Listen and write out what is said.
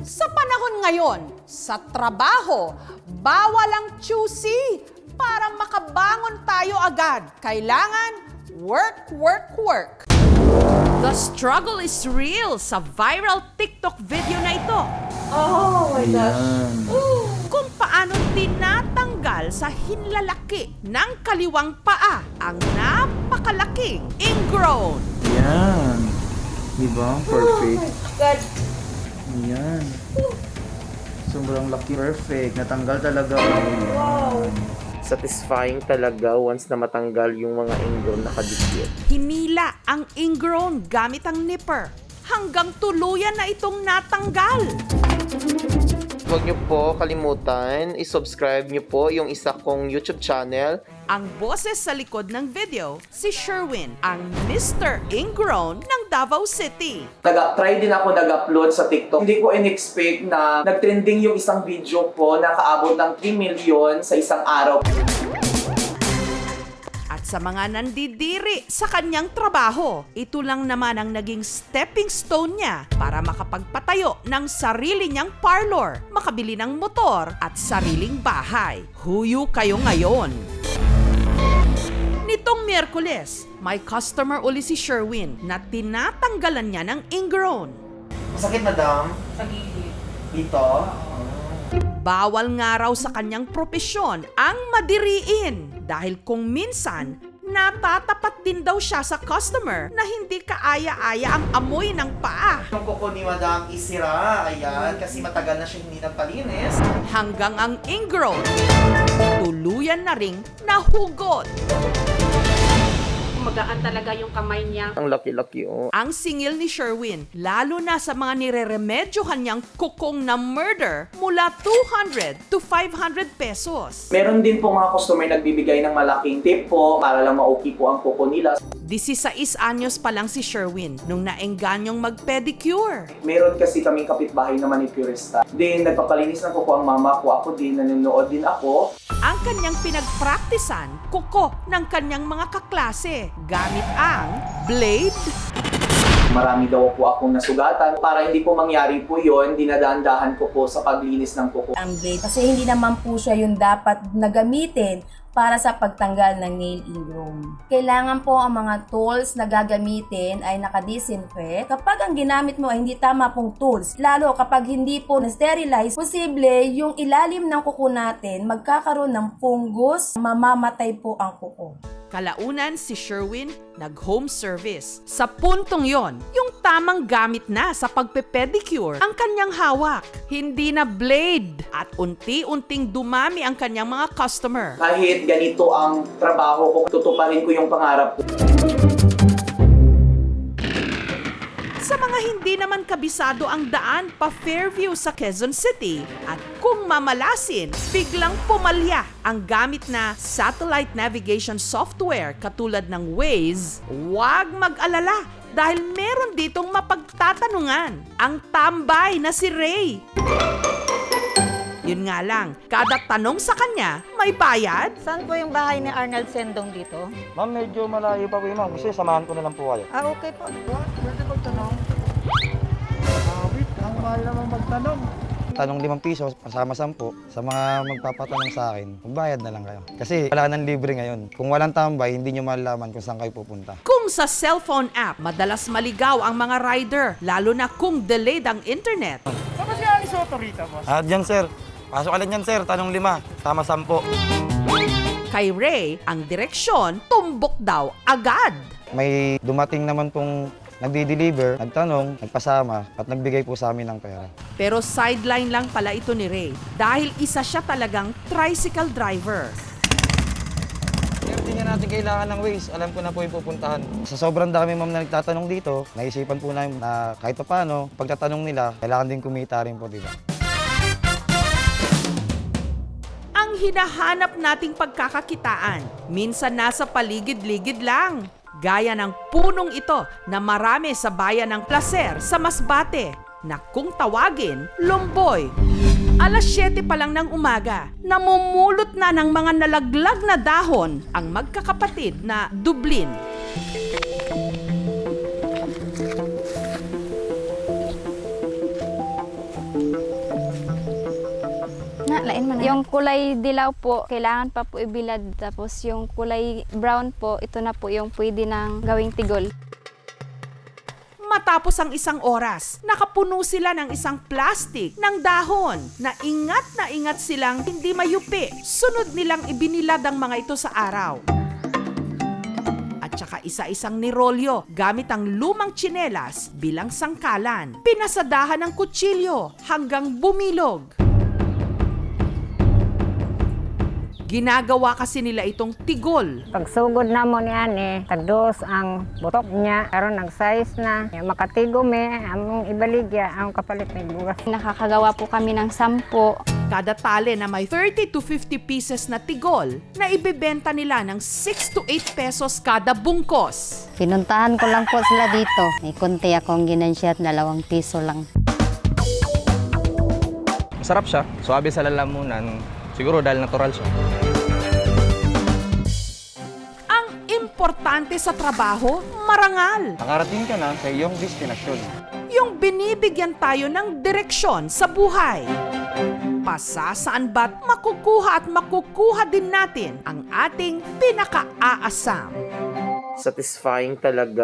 Sa panahon ngayon, sa trabaho, bawal ang choosy. Para makabangon tayo agad, kailangan work, work, work. The struggle is real sa viral TikTok video na ito. Oh my gosh. Kung paano tinatanggal sa hinlalaki ng kaliwang paa ang napakalaking ingrown. Yan. Diba? Perfect. God. Yan. Sobrang laki. Perfect. Natanggal talaga. Wow. Satisfying talaga once na matanggal yung mga ingrown nakadikit. Hinila ang ingrown gamit ang nipper hanggang tuluyan na itong natanggal. Huwag niyo po kalimutan, i-subscribe niyo po yung isa kong YouTube channel. Ang boses sa likod ng video, si Sherwin, ang Mr. Ingrown ng Davao City. Try din ako nag-upload sa TikTok. Hindi ko in-expect na nag-trending yung isang video ko na kaabot ng 3 million sa isang araw. At sa mga nandidiri sa kanyang trabaho, ito lang naman ang naging stepping stone niya para makapagpatayo ng sarili niyang parlor, makabili ng motor at sariling bahay. Huyo kayo ngayon! Nitong Miyerkules, may customer uli si Sherwin na tinatanggalan niya ng ingrown. Masakit, madam? Sa gilid. Dito? Bawal nga raw sa kanyang propesyon ang madiriin dahil kung minsan natatapat din daw siya sa customer na hindi kaaya-aya ang amoy ng paa. Yung kuko ni madam isira, ayan, kasi matagal na siya hindi nagpalinis. Hanggang ang ingrown, tuluyan na ring nahugot. Magaan talaga yung kamay niya. Ang laki-laki, oh. Ang singil ni Sherwin, lalo na sa mga nireremedyohan niyang kukong na murder mula 200 to 500 pesos. Meron din po mga customer nagbibigay ng malaking tip po para lang ma-okay po ang kuko nila. 16 anyos pa lang si Sherwin nung naengganyong mag-pedicure. Meron kasi kaming kapitbahay na manicurista. Then nagpapalinis ng kuko ang mama ko. Ako din, nanonood din ako. Ang kanyang pinagpraktisan, kuko ng kanyang mga kaklase gamit ang blade, Marami daw po akong nasugatan. Para hindi po mangyari po yun, dinadahan-dahan ko po sa paglinis ng kuko. Ang blade kasi hindi naman po siya yung dapat na gamitin para sa pagtanggal ng nail ingrown. Kailangan po ang mga tools na gagamitin ay nakadisinfect. Kapag ang ginamit mo ay hindi tama pong tools, lalo kapag hindi po na-sterilize, posible yung ilalim ng kuko natin magkakaroon ng fungus, mamamatay po ang kuko. kalaunan si Sherwin nag-home service. Sa puntong yon, yung tamang gamit na sa pagpe-pedicure ang kanyang hawak, hindi na blade. At unti-unting dumami ang kanyang mga customer. Kahit ganito ang trabaho ko, tutuparin ko yung pangarap ko. Sa mga hindi naman kabisado ang daan pa Fairview sa Quezon City at kung mamalasin, biglang pumalya ang gamit na satellite navigation software katulad ng Waze, huwag mag-alala dahil meron ditong mapagtatanungan ang tambay na si Ray. Yun nga lang, kada tanong sa kanya, may bayad. Saan po yung bahay ni Arnold Sendong dito? Ma'am, medyo malayo pa po yun, ma'am. Gusto niyo, samahan ko na lang po kayo. Ah, okay po. Pwede magtanong? Wait, ang mahal naman magtanong. Tanong 5 piso, kasama 10. Sa mga magpapatanong sa akin, magbayad na lang kayo. Kasi wala nang libre ngayon. Kung walang tambay, hindi nyo malalaman kung saan kayo pupunta. Kung sa cellphone app, madalas maligaw ang mga rider, lalo na kung delayed ang internet. Saan ba si Ani Soto rito, boss? Diyan, sir. Pasok ka lang dyan, sir. Tanong 5, sama 10. Kay Ray, ang direksyon, tumbok daw agad. May dumating naman pong nagdi-deliver, nagtanong, nagpasama, at nagbigay po sa amin ng pera. Pero sideline lang pala ito ni Ray dahil isa siya talagang tricycle driver. Hindi nga natin kailangan ng Waze. Alam ko na po yung pupuntahan. Sa sobrang dami, ma'am, na nagtatanong dito, naisipan po namin na kahit pa paano, pagtatanong nila, kailangan din kumita rin po, diba? Ang hinahanap nating pagkakakitaan, minsan nasa paligid-ligid lang. Gaya ng punong ito na marami sa bayan ng Placer sa Masbate na kung tawagin, Lomboy. Alas 7 pa lang ng umaga, namumulot na ng mga nalaglag na dahon ang magkakapatid na Dublin. Yung kulay dilaw po, kailangan pa po ibilad. Tapos yung kulay brown po, ito na po yung pwede nang gawing tigol. Matapos ang isang oras, nakapuno sila ng isang plastic ng dahon na ingat silang hindi mayupi. Sunod nilang ibinilad ang mga ito sa araw. At saka isa-isang nirolyo gamit ang lumang tsinelas bilang sangkalan. Pinasadahan ng kutsilyo hanggang bumilog. Ginagawa kasi nila itong tigol. Pagsugod na mo niyan tagdos ang butok niya, karon nag-size na. Makatigo among ibaligya, ang kapalit may bugas. Nakakagawa po kami ng 10. Kada tali na may 30 to 50 pieces na tigol na ibebenta nila ng 6 to 8 pesos kada bungkos. Pinuntahan ko lang po sila dito. May konti akong ginansya at 2 piso lang. Masarap siya, suabe sa lalamunan. Siguro dahil natural siya. Ang importante sa trabaho, marangal. Nakarating ka na sa iyong destinasyon. Yung binibigyan tayo ng direksyon sa buhay. Pasa saan ba't makukuha at makukuha din natin ang ating pinaka-aasam. Satisfying talaga.